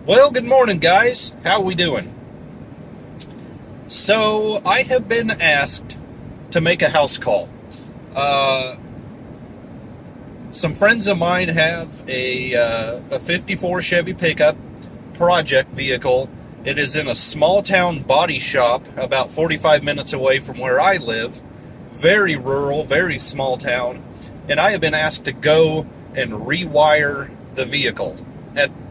Well, good morning, guys. How we doing? So, I have been asked to make a house call. Uh, some friends of mine have a 54 Chevy pickup project vehicle. It is in a small town body shop about 45 minutes away from where I live. Very rural, very small town. And I have been asked to go and rewire the vehicle.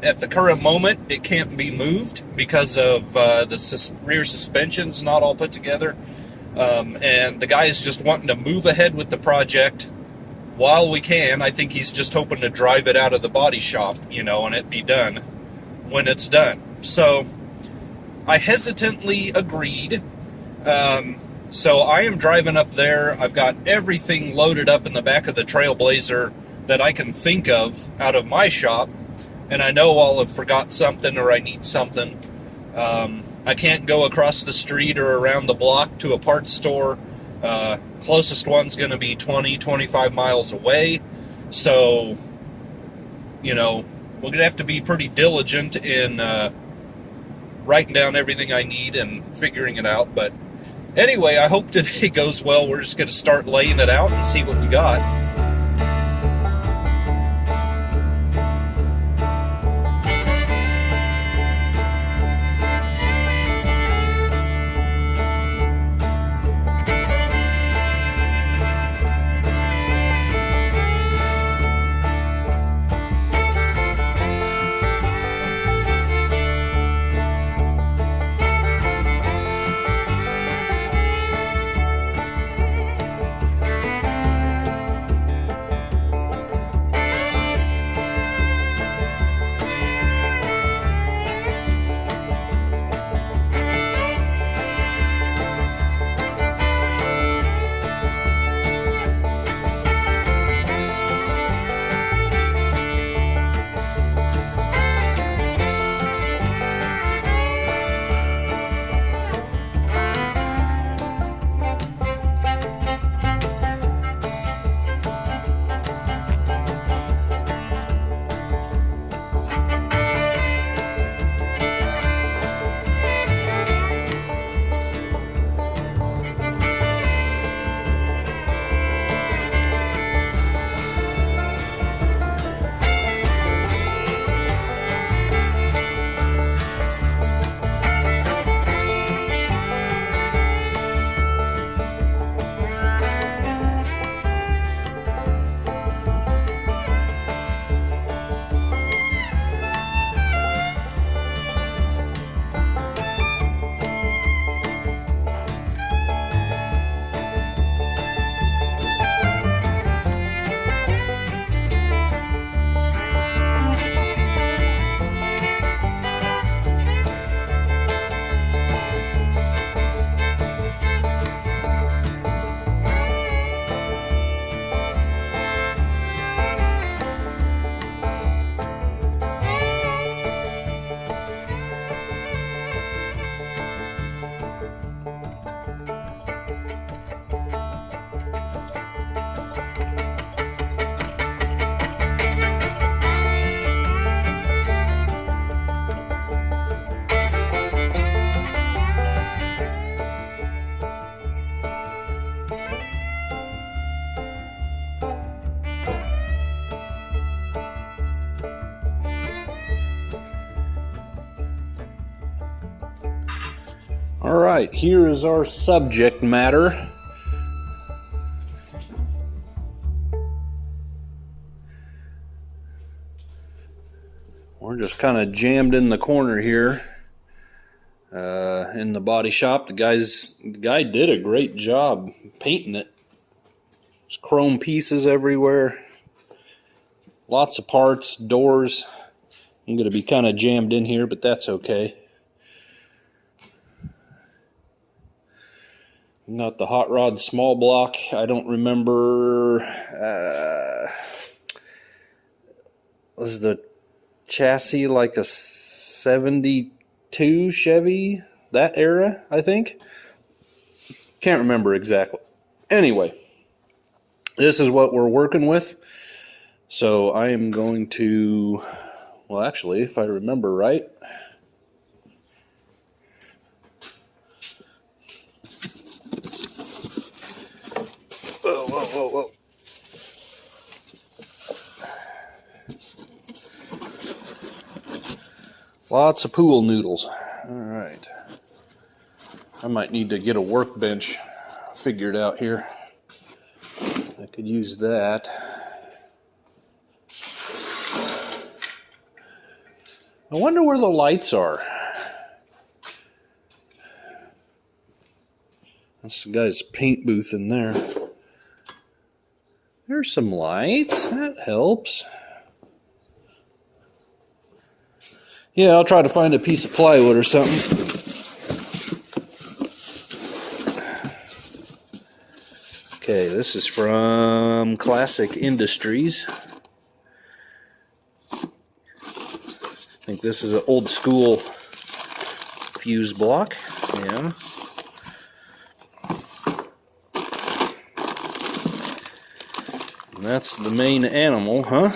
At the current moment, it can't be moved because of the rear suspension's not all put together. And the guy is just wanting to move ahead with the project while we can. I think he's just hoping to drive it out of the body shop, and it be done when it's done. So I hesitantly agreed. So I am driving up there. I've got everything loaded up in the back of the Trailblazer that I can think of out of my shop. And I know I'll have forgot something or I need something. I can't go across the street or around the block to a parts store. Closest one's going to be 20, 25 miles away. So, we're going to have to be pretty diligent in writing down everything I need and figuring it out. But anyway, I hope today goes well. We're just going to start laying it out and see what we got. All right, here is our subject matter. We're just kind of jammed in the corner here in the body shop. The guy did a great job painting it. There's chrome pieces everywhere. Lots of parts, doors. I'm going to be kind of jammed in here, but that's okay. Not the hot rod small block. I don't remember. Was the chassis like a 72 Chevy? That era, I think. Can't remember exactly. Anyway, this is what we're working with. So I am going to Well, actually, if I remember right, whoa, whoa, whoa, whoa. Lots of pool noodles. All right. I might need to get a workbench figured out here. I could use that. I wonder where the lights are. That's the guy's paint booth in there. There's some lights. That helps. Yeah, I'll try to find a piece of plywood or something. Okay, this is from Classic Industries. I think this is an old school fuse block. Yeah. And that's the main animal, huh?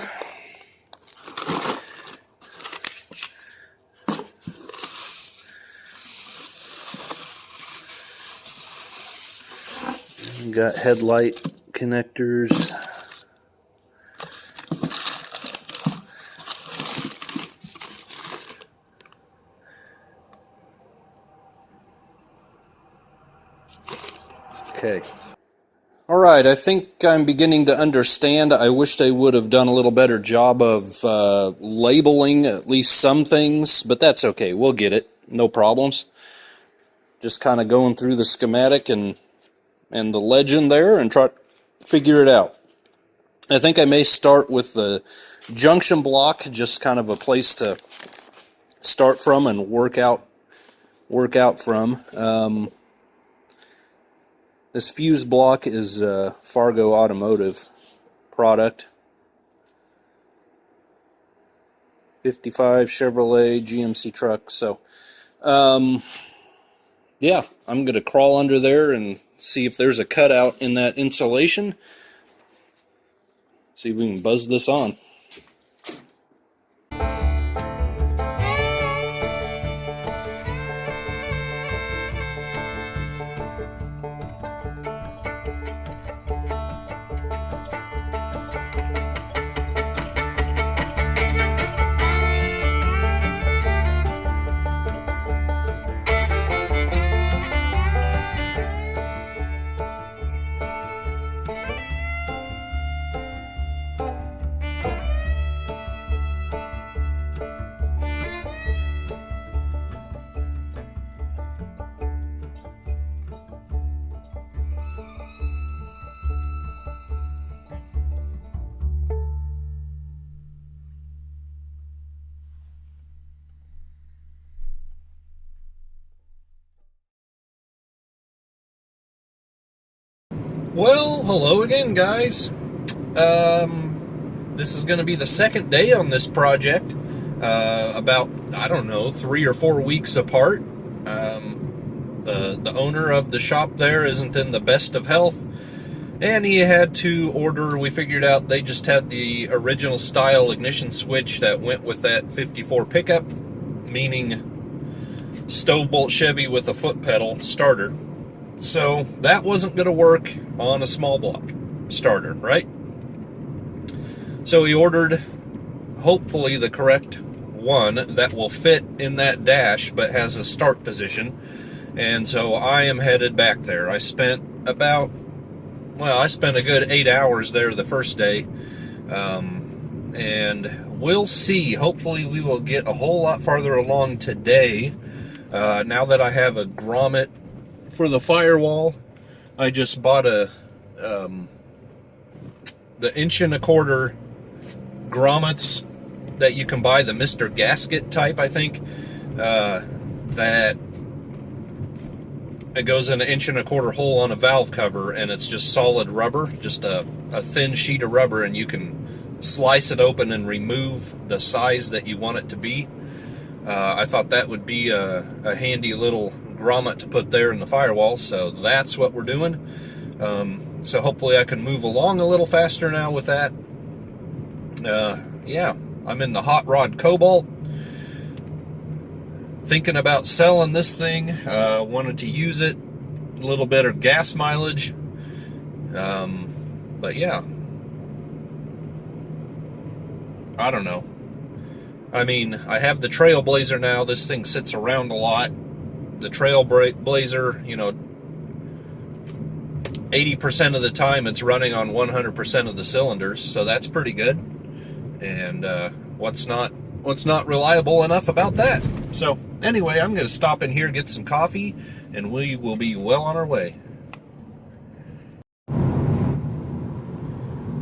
Got headlight connectors. Okay. All right, I think I'm beginning to understand. I wish they would have done a little better job of labeling at least some things, but that's okay. We'll get it. No problems. Just kind of going through the schematic and the legend there and try to figure it out. I think I may start with the junction block, just kind of a place to start from and work out from. This fuse block is a Fargo Automotive product. 55 Chevrolet GMC truck. So, yeah, I'm going to crawl under there and see if there's a cutout in that insulation. See if we can buzz this on. Well, hello again, guys. This is going to be the second day on this project, about, I don't know, 3 or 4 weeks apart. The owner of the shop there isn't in the best of health, and he had to order. We figured out they just had the original style ignition switch that went with that 54 pickup, meaning stove bolt Chevy with a foot pedal starter. So that wasn't going to work on a small block starter, right? So he ordered, hopefully, the correct one that will fit in that dash but has a start position. And so I am headed back there. I spent a good 8 hours there the first day. And we'll see. Hopefully we will get a whole lot farther along today. Now that I have a grommet for the firewall, I just bought the 1.25 inch grommets that you can buy, the Mr. Gasket type, I think, that it goes in an 1.25 inch hole on a valve cover, and it's just solid rubber, just a thin sheet of rubber, and you can slice it open and remove the size that you want it to be. I thought that would be a handy little grommet to put there in the firewall, so that's what we're doing. So hopefully I can move along a little faster now with that. Yeah, I'm in the hot rod Cobalt. Thinking about selling this thing. Wanted to use it. A little better gas mileage. But yeah. I don't know. I mean, I have the Trailblazer now. This thing sits around a lot. The Trailblazer, you know, 80% of the time it's running on 100% of the cylinders, so that's pretty good. And what's not reliable enough about that? So anyway, I'm going to stop in here, get some coffee, and we will be well on our way.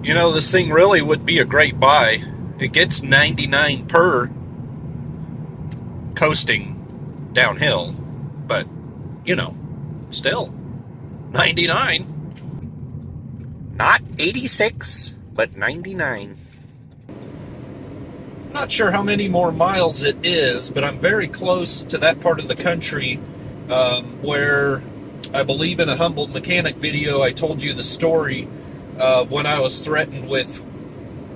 You know, this thing really would be a great buy. It gets 99 per coasting downhill, but, you know, still, 99. Not 86, but 99. I'm not sure how many more miles it is, but I'm very close to that part of the country where I believe in a Humbled Mechanic video I told you the story of when I was threatened with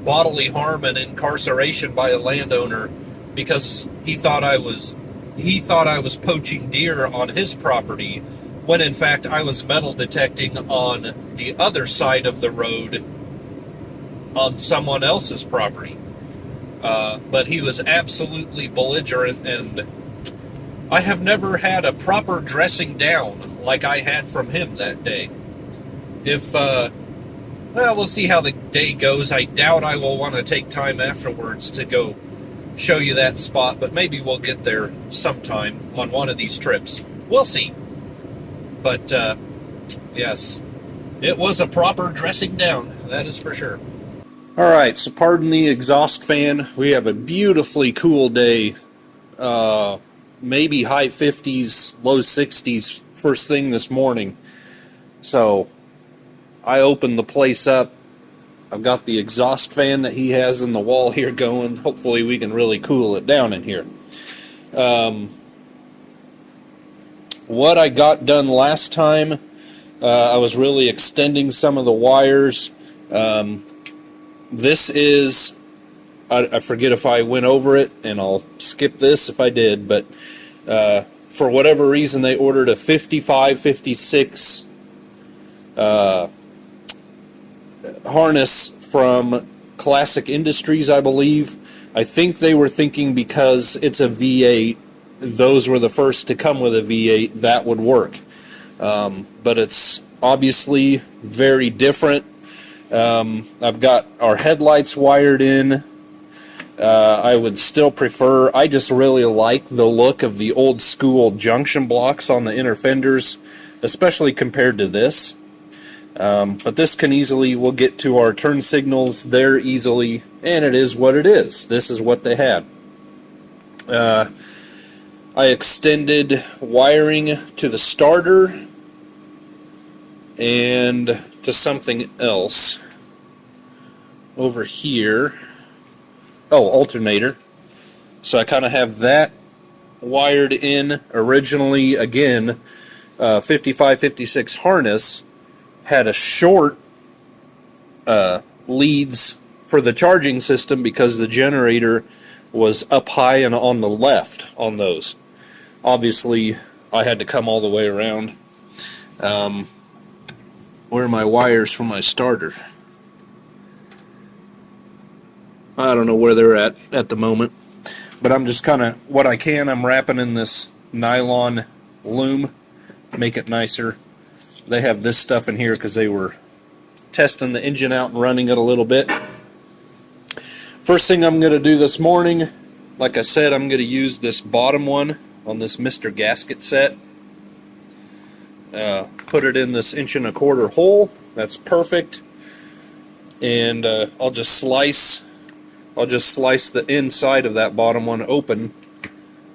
bodily harm and incarceration by a landowner because he thought I was poaching deer on his property, when in fact I was metal detecting on the other side of the road on someone else's property. But he was absolutely belligerent, and I have never had a proper dressing down like I had from him that day. Well, we'll see how the day goes. I doubt I will want to take time afterwards to go show you that spot, but maybe we'll get there sometime on one of these trips. We'll see. But, yes, it was a proper dressing down, that is for sure. Alright, so pardon the exhaust fan. We have a beautifully cool day. Maybe high 50s, low 60s first thing this morning. So I opened the place up. I've got the exhaust fan that he has in the wall here going. Hopefully we can really cool it down in here. What I got done last time, I was really extending some of the wires. This is, I forget if I went over it, and I'll skip this if I did, but for whatever reason they ordered a 55, 56 harness from Classic Industries, I believe. I think they were thinking because it's a V8, those were the first to come with a V8, that would work. But it's obviously very different. I've got our headlights wired in. I would still prefer, I just really like the look of the old school junction blocks on the inner fenders, especially compared to this. But this can easily, we'll get to our turn signals there easily, and it is what it is. This is what they had. I extended wiring to the starter and to something else over here. Oh, alternator. So I kind of have that wired in originally. Again, 55-56 harness had a short leads for the charging system because the generator was up high and on the left on those. Obviously, I had to come all the way around. Where are my wires for my starter? I don't know where they're at the moment, but I'm just kind of, what I can, I'm wrapping in this nylon loom, make it nicer. They have this stuff in here because they were testing the engine out and running it a little bit. First thing I'm going to do this morning, like I said, I'm going to use this bottom one on this Mr. Gasket set. Put it in this 1.25" hole. That's perfect. And I'll just slice the inside of that bottom one open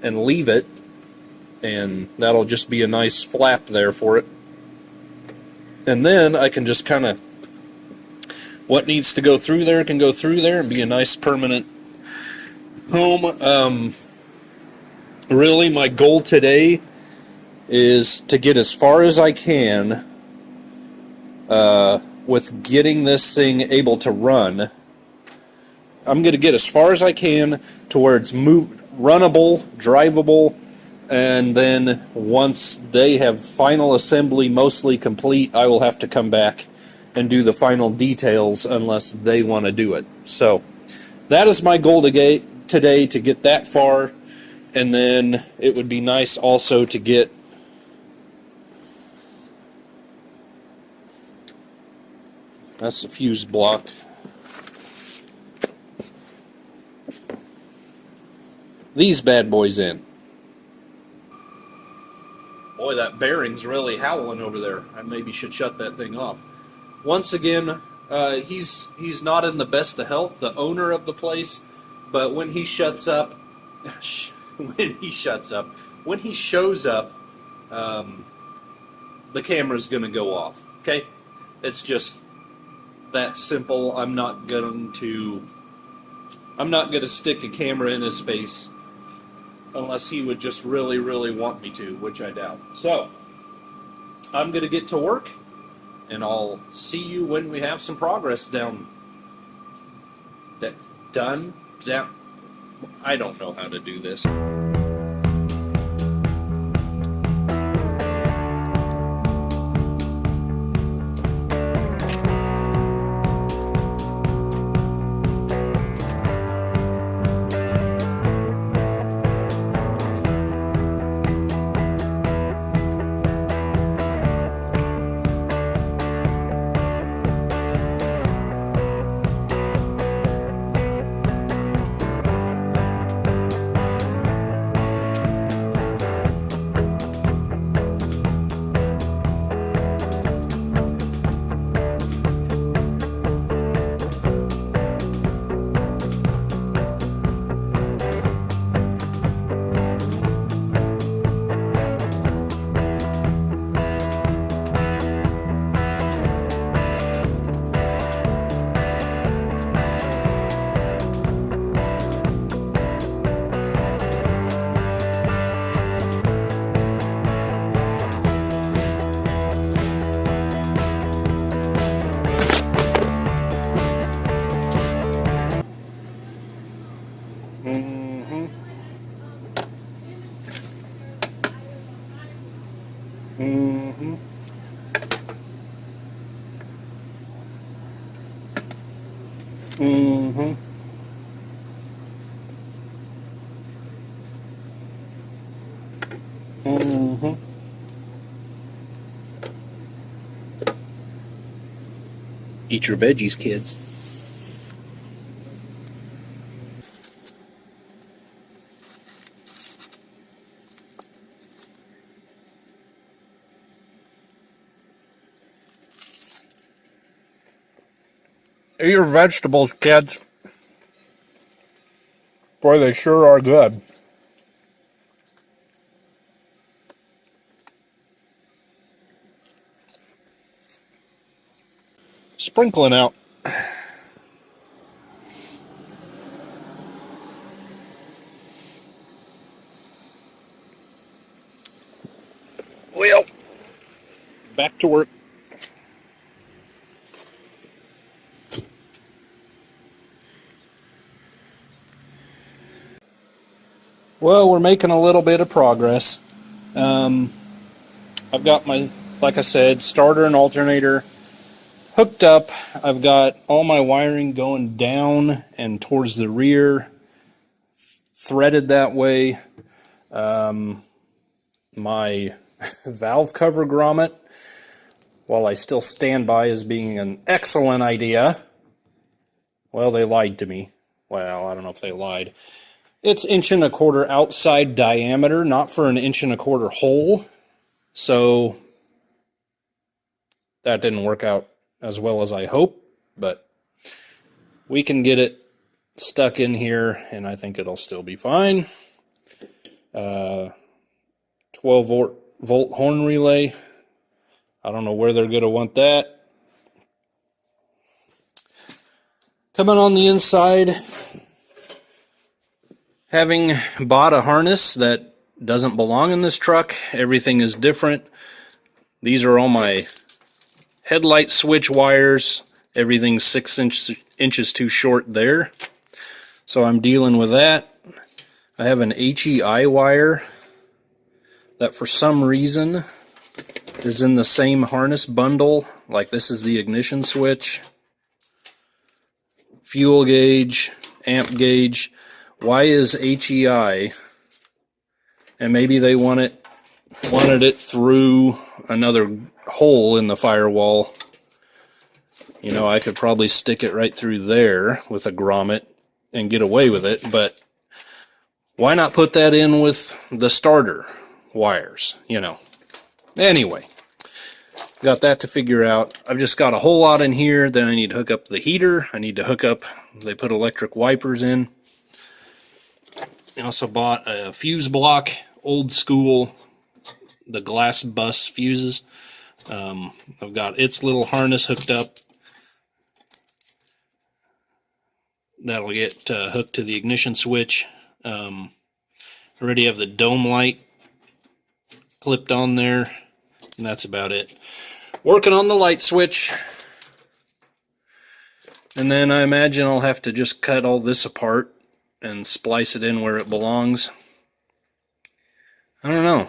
and leave it, and that'll just be a nice flap there for it. And then I can just kind of, what needs to go through there can go through there and be a nice permanent home. Really, my goal today is to get as far as I can with getting this thing able to run. I'm going to get as far as I can to where it's runnable, drivable, and then once they have final assembly mostly complete, I will have to come back and do the final details unless they want to do it. So that is my goal today, to get that far, and then it would be nice also to get that's the fuse block. These bad boys in. Boy, that bearing's really howling over there. I maybe should shut that thing off. Once again, he's not in the best of health, the owner of the place, but when he shuts up, when he shows up, the camera's going to go off. Okay? It's just that simple. I'm not going to stick a camera in his face unless he would just really, really want me to, which I doubt. So, I'm going to get to work, and I'll see you when we have some progress down. I don't know how to do this. Eat your veggies, kids. Eat your vegetables, kids. Boy, they sure are good. Sprinkling out. Well, back to work. Well, we're making a little bit of progress. I've got my, like I said, starter and alternator hooked up. I've got all my wiring going down and towards the rear, threaded that way. My valve cover grommet, while I still stand by as being an excellent idea, well, they lied to me. Well, I don't know if they lied. It's 1.25 inch outside diameter, not for an 1.25 inch hole. So that didn't work out as well as I hope, but we can get it stuck in here and I think it'll still be fine. 12 volt horn relay. I don't know where they're going to want that. Coming on the inside, having bought a harness that doesn't belong in this truck, everything is different. These are all my headlight switch wires. Everything's 6 inches too short there. So I'm dealing with that. I have an HEI wire that for some reason is in the same harness bundle. Like this is the ignition switch, fuel gauge, amp gauge. Why is HEI? And maybe they wanted it through another hole in the firewall. You know, I could probably stick it right through there with a grommet and get away with it, but why not put that in with the starter wires, you know? Anyway, got that to figure out. I've just got a whole lot in here. Then I need to hook up the heater. I need to hook up, they put electric wipers in. I also bought a fuse block, old school, the glass bus fuses. I've got its little harness hooked up. That'll get hooked to the ignition switch. I already have the dome light clipped on there, and that's about it. Working on the light switch, and then I imagine I'll have to just cut all this apart and splice it in where it belongs. I don't know.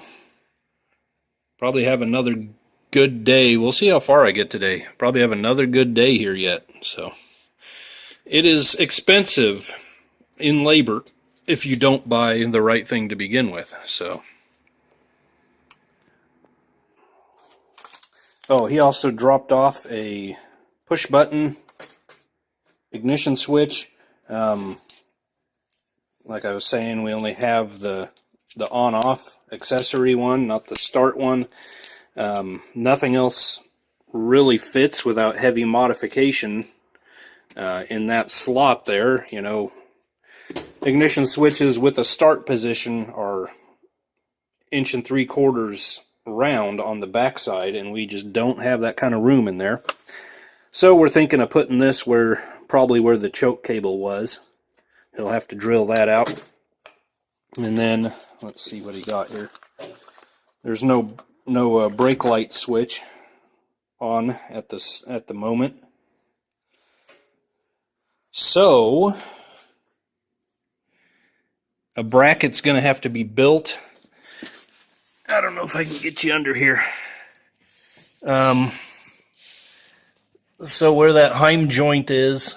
Probably have another good day. We'll see how far I get today. Probably have another good day here yet. So it is expensive in labor if you don't buy the right thing to begin with. So, oh, he also dropped off a push button ignition switch. Like I was saying, we only have the on-off accessory one, not the start one. Nothing else really fits without heavy modification in that slot there. You know, ignition switches with a start position are 1 3/4 inches round on the backside, and we just don't have that kind of room in there. So we're thinking of putting this probably where the choke cable was. He'll have to drill that out. And then let's see what he got here. There's no brake light switch on at the moment. So a bracket's going to have to be built. I don't know if I can get you under here. So where that Heim joint is,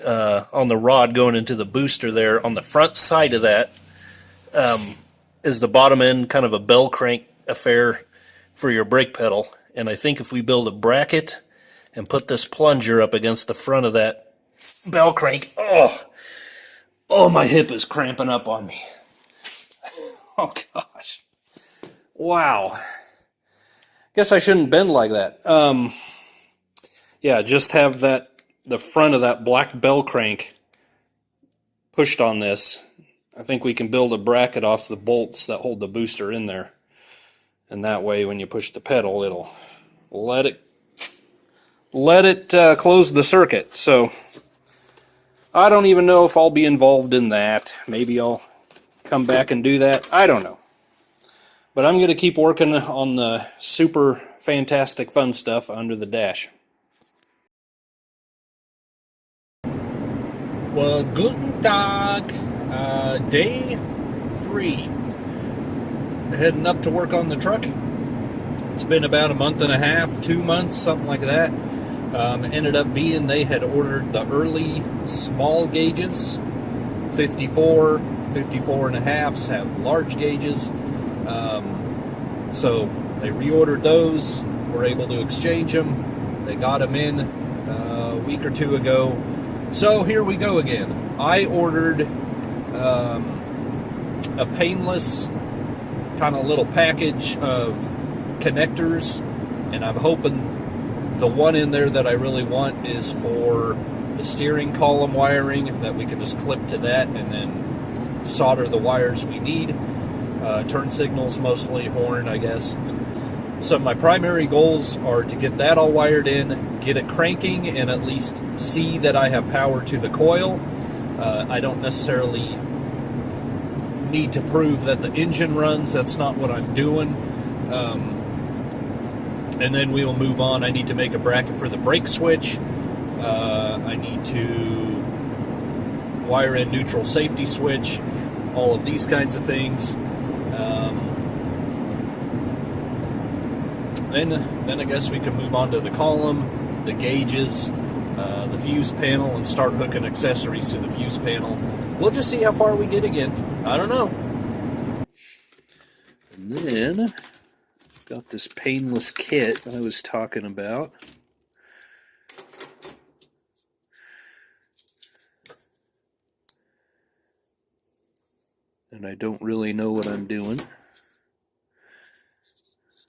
on the rod going into the booster there, on the front side of that is the bottom end, kind of a bell crank affair for your brake pedal. And I think if we build a bracket and put this plunger up against the front of that bell crank, oh, my hip is cramping up on me. Oh gosh. Wow. Guess I shouldn't bend like that. Yeah, just have the front of that black bell crank pushed on this. I think we can build a bracket off the bolts that hold the booster in there. And that way when you push the pedal, it'll let it close the circuit. So I don't even know if I'll be involved in that. Maybe I'll come back and do that. I don't know. But I'm going to keep working on the super fantastic fun stuff under the dash. Well, guten Tag, day 3. Heading up to work on the truck. It's been about a month and a half, 2 months, something like that. Ended up being they had ordered the early small gauges, 54 and a halves, have large gauges. So they reordered those. We're able to exchange them. They got them in a week or two ago. So here we go again. I ordered a painless kind of little package of connectors, and I'm hoping the one in there that I really want is for the steering column wiring, that we can just clip to that and then solder the wires we need. Turn signals mostly, horn I guess. So my primary goals are to get that all wired in, get it cranking, and at least see that I have power to the coil. I don't necessarily need to prove that the engine runs. That's not what I'm doing. And then we will move on. I need to make a bracket for the brake switch. I need to wire in neutral safety switch, all of these kinds of things. Then I guess we can move on to the column, the gauges, the fuse panel, and start hooking accessories to the fuse panel. We'll just see how far we get again. I don't know. And then got this painless kit I was talking about. And I don't really know what I'm doing.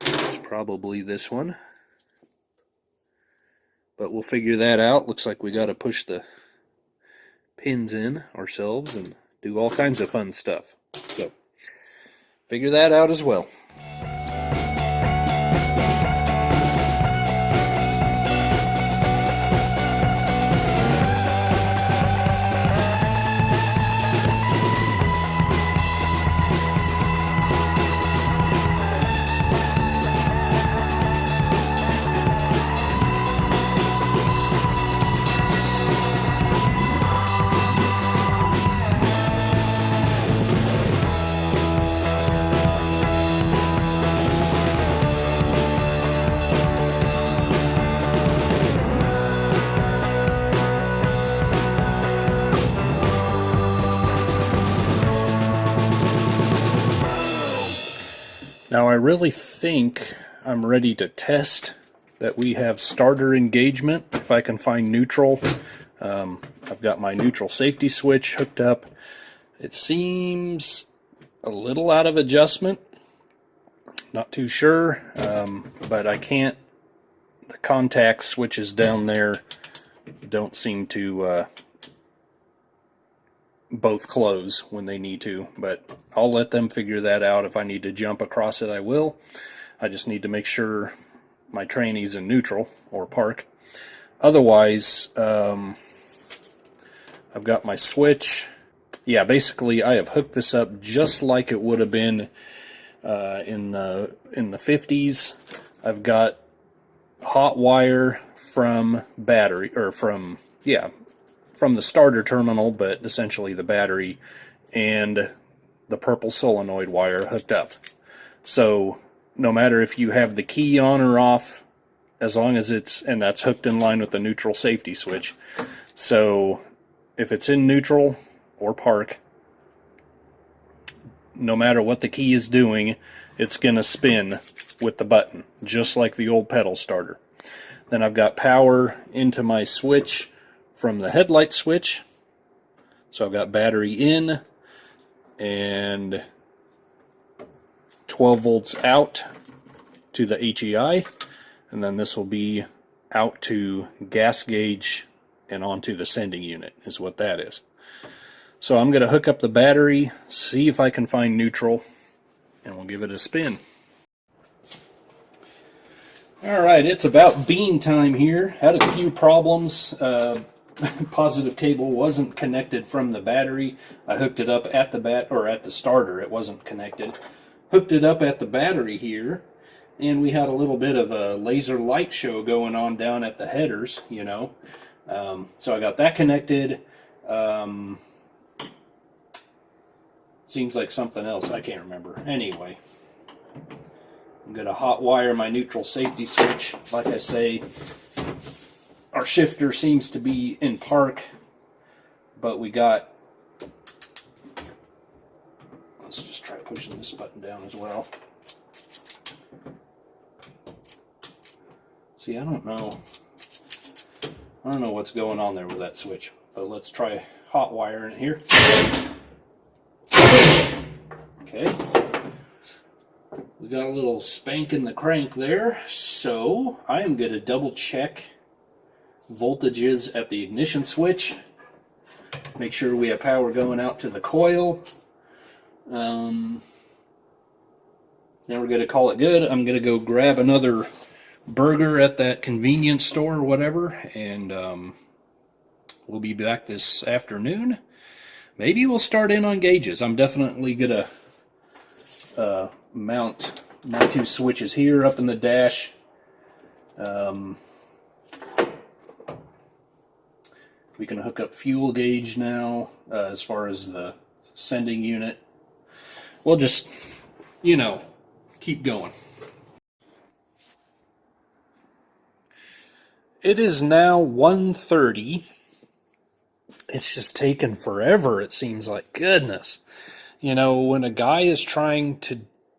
It's probably this one. But we'll figure that out. Looks like we got to push the pins in ourselves and do all kinds of fun stuff. So, figure that out as well. Now I really think I'm ready to test that we have starter engagement, if I can find neutral. I've got my neutral safety switch hooked up. It seems a little out of adjustment, not too sure, but I can't, the contact switches down there don't seem to both close when they need to, but I'll let them figure that out. If I need to jump across it, I will. I just need to make sure my tranny's in neutral or park. Otherwise, I've got my switch. Yeah, basically I have hooked this up just like it would have been in the 50s. I've got hot wire from battery, or from the starter terminal, but essentially the battery, and the purple solenoid wire hooked up. So no matter if you have the key on or off, as long as it's, and that's hooked in line with the neutral safety switch. So if it's in neutral or park, no matter what the key is doing, it's going to spin with the button, just like the old pedal starter. Then I've got power into my switch from the headlight switch. So I've got battery in and 12 volts out to the HEI, and then this will be out to gas gauge and onto the sending unit is what that is. So I'm going to hook up the battery, see if I can find neutral, and we'll give it a spin. Alright, it's about bean time here. Had a few problems. Positive cable wasn't connected from the battery. I hooked it up at the starter. It wasn't connected. Hooked it up at the battery here, and we had a little bit of a laser light show going on down at the headers, you know. So I got that connected. Seems like something else, I can't remember. Anyway, I'm going to hot wire my neutral safety switch. Like I say, our shifter seems to be in park, but we got, let's just try pushing this button down as well. See, I don't know what's going on there with that switch, but let's try hot wiring it here. Okay, we got a little spank in the crank there, so I am going to double check voltages at the ignition switch, make sure we have power going out to the coil. Then we're going to call it good. I'm going to go grab another burger at that convenience store or whatever, and we'll be back this afternoon. Maybe we'll start in on gauges. I'm definitely going to mount my two switches here up in the dash. We can hook up fuel gauge now as far as the sending unit. We'll just, keep going. It is now 1:30. It's just taken forever, it seems like. Goodness. When a guy is trying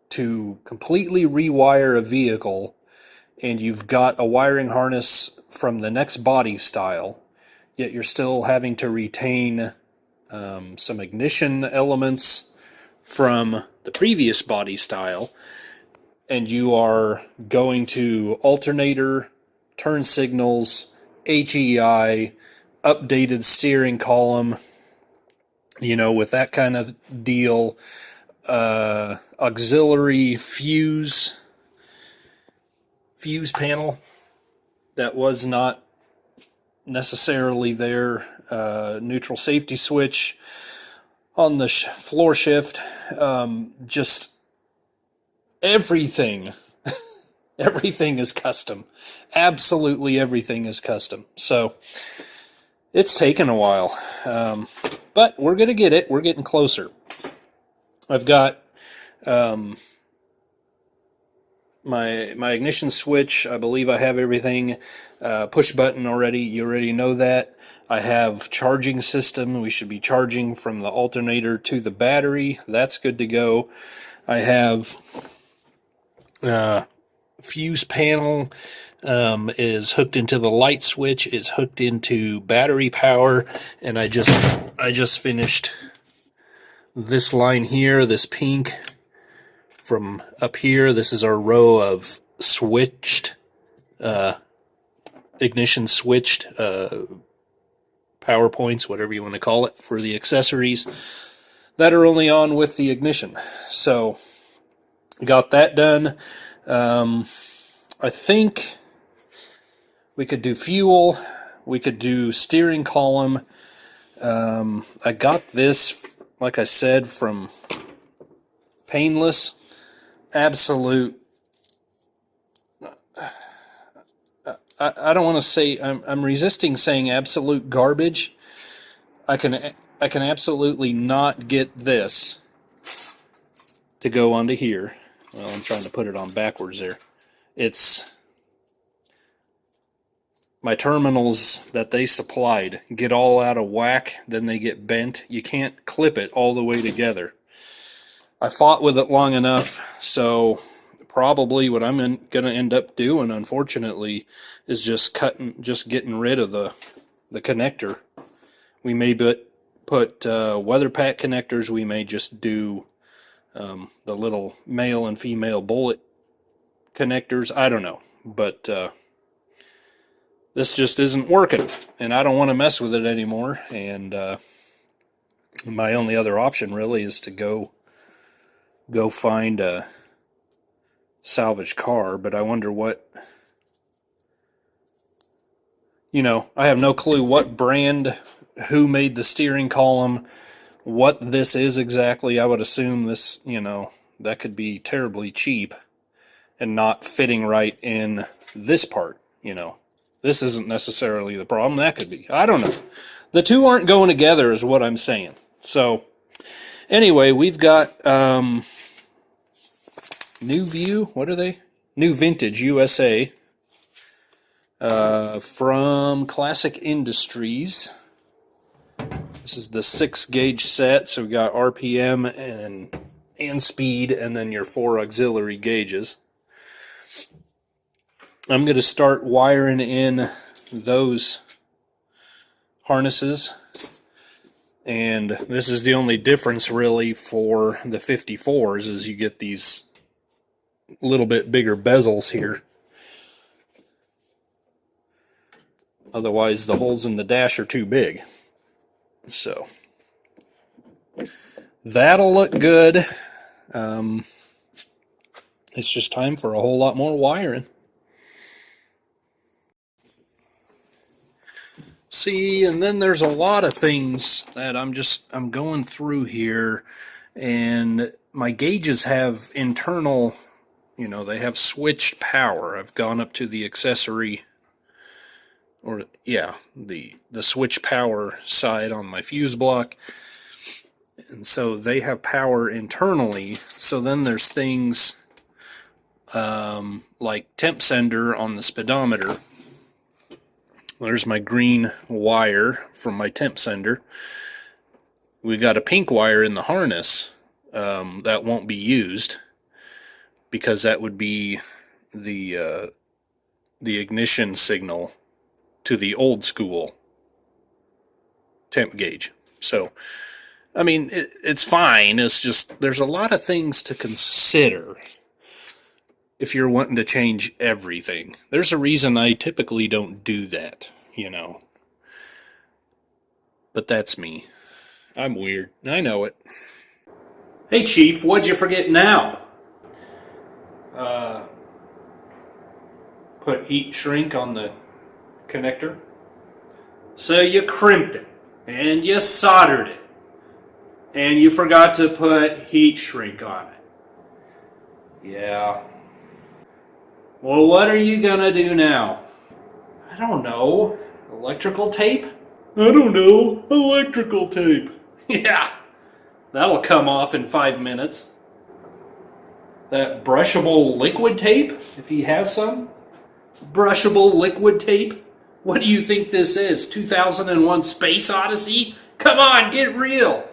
to completely rewire a vehicle and you've got a wiring harness from the next body style, yet you're still having to retain some ignition elements from the previous body style, and you are going to alternator, turn signals, HEI, updated steering column, with that kind of deal, auxiliary fuse panel that was not necessarily there, neutral safety switch on the floor shift, just everything. Everything is custom. Absolutely everything is custom. So it's taken a while, but we're going to get it. We're getting closer. I've got my ignition switch. I believe I have everything. Push button already. You already know that. I have charging system. We should be charging from the alternator to the battery. That's good to go. I have fuse panel is hooked into the light switch, is hooked into battery power, and I just finished this line here, this pink from up here. This is our row of switched ignition switched power points, whatever you want to call it, for the accessories that are only on with the ignition. So got that done. I think we could do fuel. We could do steering column. I got this, like I said, from Painless. Absolute. I don't want to say, I'm resisting saying absolute garbage. I can absolutely not get this to go onto here. Well, I'm trying to put it on backwards there. It's my terminals that they supplied get all out of whack, then they get bent. You can't clip it all the way together. I fought with it long enough, so probably what I'm going to end up doing, unfortunately, is just getting rid of the connector. We may put weather pack connectors. We may just do the little male and female bullet connectors. I don't know, but this just isn't working, and I don't want to mess with it anymore. And my only other option really is to go find a salvage car, but I wonder what, I have no clue what brand, who made the steering column, what this is exactly. I would assume this, that could be terribly cheap and not fitting right in this part, This isn't necessarily the problem. That could be. I don't know. The two aren't going together is what I'm saying. So, anyway, we've got New View. What are they? New Vintage USA from Classic Industries. This is the 6-gauge set. So we got RPM and speed, and then your 4 auxiliary gauges. I'm going to start wiring in those harnesses, and this is the only difference really for the 54s, is you get these little bit bigger bezels here. Otherwise the holes in the dash are too big. So that'll look good. It's just time for a whole lot more wiring. See, and then there's a lot of things that I'm going through here, and my gauges have internal, they have switched power. I've gone up to the accessory or yeah, the switch power side on my fuse block. And so they have power internally. So then there's things like temp sender on the speedometer. There's my green wire from my temp sender. We got a pink wire in the harness that won't be used because that would be the ignition signal to the old school temp gauge. So, I mean, it's fine. It's just there's a lot of things to consider if you're wanting to change everything. There's a reason I typically don't do that, you know. But that's me. I'm weird. I know it. Hey, Chief, what'd you forget now? Put heat shrink on the connector. So you crimped it, and you soldered it, and you forgot to put heat shrink on it. Yeah. Well, what are you gonna do now? I don't know. Electrical tape? I don't know. Electrical tape. Yeah. That'll come off in 5 minutes. That brushable liquid tape, if he has some. Brushable liquid tape? What do you think this is? 2001 Space Odyssey? Come on, get real!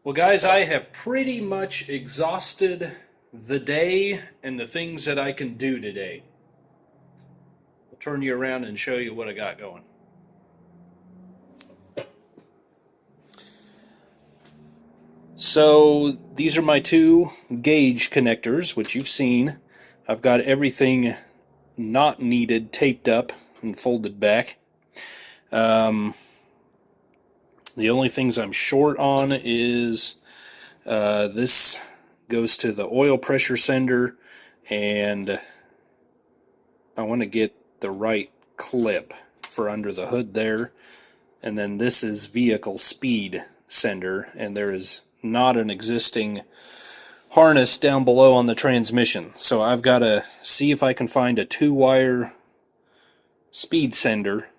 Well, guys, I have pretty much exhausted the day and the things that I can do today. I'll turn you around and show you what I got going. So these are my two gauge connectors, which you've seen. I've got everything not needed taped up and folded back. The only things I'm short on is this goes to the oil pressure sender, and I want to get the right clip for under the hood there. And then this is vehicle speed sender, and there is not an existing harness down below on the transmission. So I've got to see if I can find a 2-wire speed sender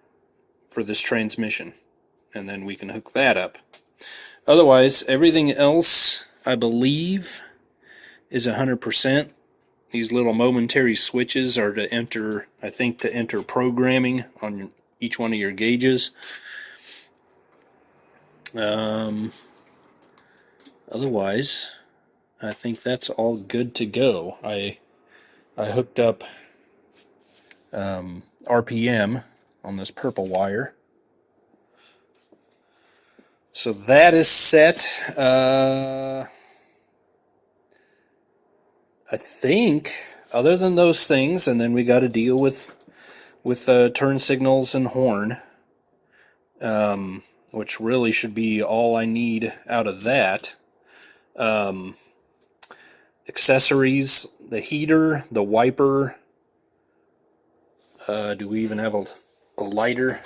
for this transmission, and then we can hook that up. Otherwise, everything else, I believe, is 100%. These little momentary switches are to enter, I think, to enter programming on each one of your gauges. Otherwise, I think that's all good to go. I hooked up RPM on this purple wire. So that is set. I think, other than those things, and then we got to deal with turn signals and horn, which really should be all I need out of that. Accessories, the heater, the wiper. Do we even have a lighter?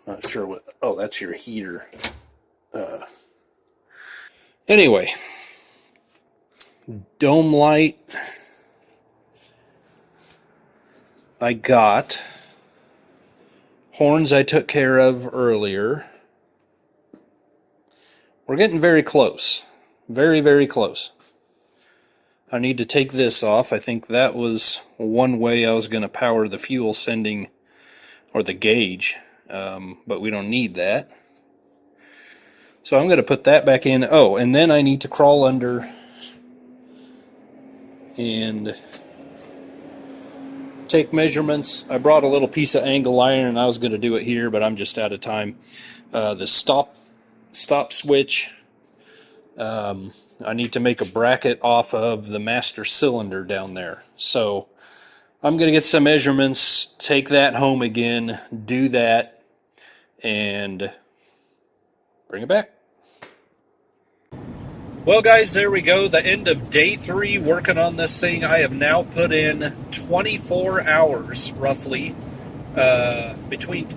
Not sure what. Oh, that's your heater. Anyway, dome light. I got. Horns I took care of earlier. We're getting very close. Very, very close. I need to take this off. I think that was one way I was going to power the fuel sending, or the gauge, but we don't need that. So I'm going to put that back in. Oh, and then I need to crawl under and take measurements. I brought a little piece of angle iron, and I was going to do it here, but I'm just out of time. The stop switch. I need to make a bracket off of the master cylinder down there. So I'm going to get some measurements, take that home again, do that, and bring it back. Well, guys, there we go. The end of day 3 working on this thing. I have now put in 24 hours, roughly, between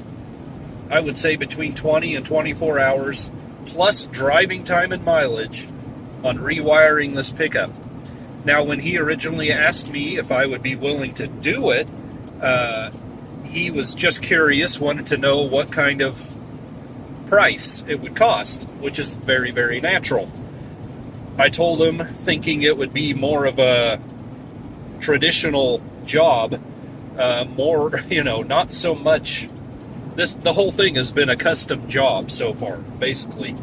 20 and 24 hours, plus driving time and mileage on rewiring this pickup. Now, when he originally asked me if I would be willing to do it, he was just curious, wanted to know what kind of price it would cost, which is very, very natural. I told him, thinking it would be more of a traditional job, more, not so much. The whole thing has been a custom job so far, basically.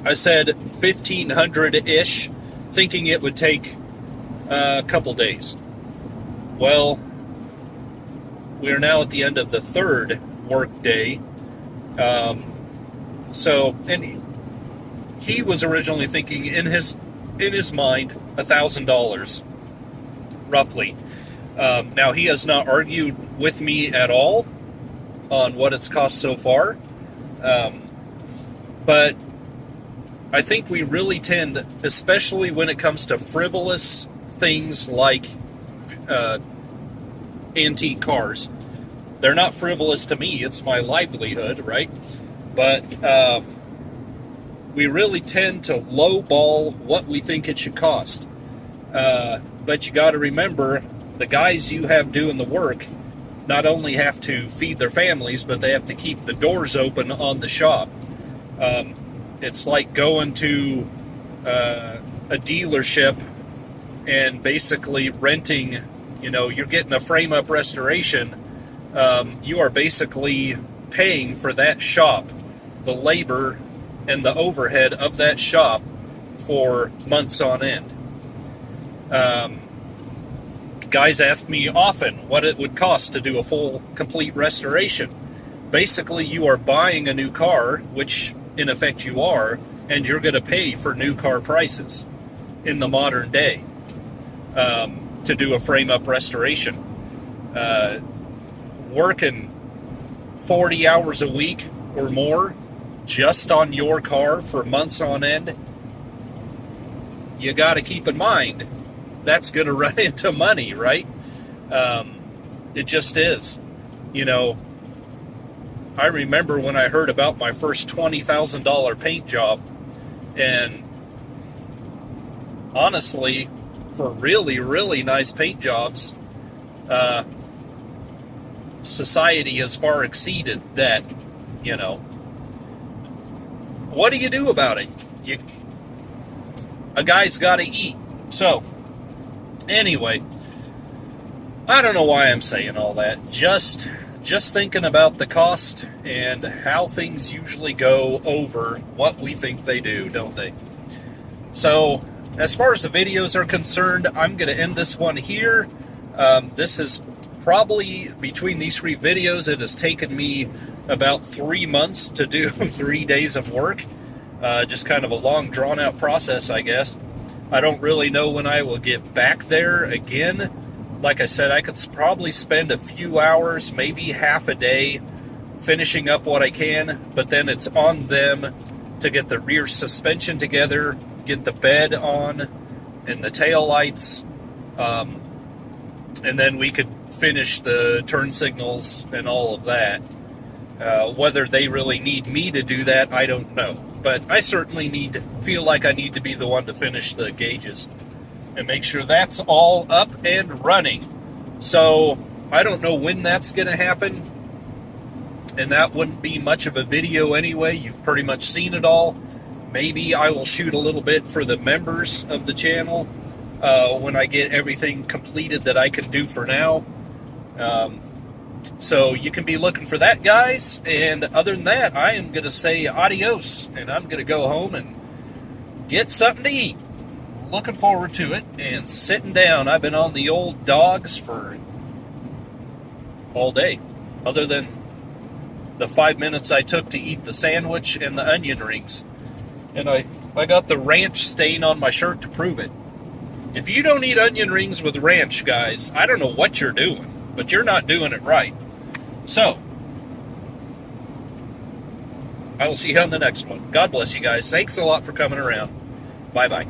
I said 1,500-ish, thinking it would take a couple days. Well, we are now at the end of the third work day. And he was originally thinking in his mind $1,000, roughly. Now, he has not argued with me at all on what it's cost so far, but I think we really tend, especially when it comes to frivolous things like antique cars. They're not frivolous to me, it's my livelihood, right? But we really tend to lowball what we think it should cost. But you got to remember, the guys you have doing the work not only have to feed their families, but they have to keep the doors open on the shop. It's like going to a dealership and basically renting, you're getting a frame-up restoration. You are basically paying for that shop, the labor and the overhead of that shop for months on end. Guys ask me often what it would cost to do a full, complete restoration. Basically, you are buying a new car, which in effect you are, and you're going to pay for new car prices in the modern day to do a frame-up restoration. Working 40 hours a week or more just on your car for months on end, you got to keep in mind that's going to run into money, right? It just is. I remember when I heard about my first $20,000 paint job, and honestly, for really, really nice paint jobs, society has far exceeded that. What do you do about it? A guy's got to eat. So, anyway, I don't know why I'm saying all that. Just thinking about the cost and how things usually go over what we think they do, don't they? So, as far as the videos are concerned, I'm going to end this one here. This is probably, between these 3 videos, it has taken me about 3 months to do 3 days of work. Just kind of a long, drawn-out process, I guess. I don't really know when I will get back there again. Like I said, I could probably spend a few hours, maybe half a day, finishing up what I can, but then it's on them to get the rear suspension together, get the bed on, and the tail lights, and then we could finish the turn signals and all of that. Whether they really need me to do that, I don't know. But I certainly feel like I need to be the one to finish the gauges and make sure that's all up and running. So I don't know when that's going to happen, and that wouldn't be much of a video anyway. You've pretty much seen it all. Maybe I will shoot a little bit for the members of the channel when I get everything completed that I can do for now. So you can be looking for that, guys. And other than that, I am going to say adios, and I'm going to go home and get something to eat. Looking forward to it and sitting down. I've been on the old dogs for all day, other than the 5 minutes I took to eat the sandwich and the onion rings. And I got the ranch stain on my shirt to prove it. If you don't eat onion rings with ranch, guys, I don't know what you're doing, but you're not doing it right. So, I will see you on the next one. God bless you guys. Thanks a lot for coming around. Bye-bye.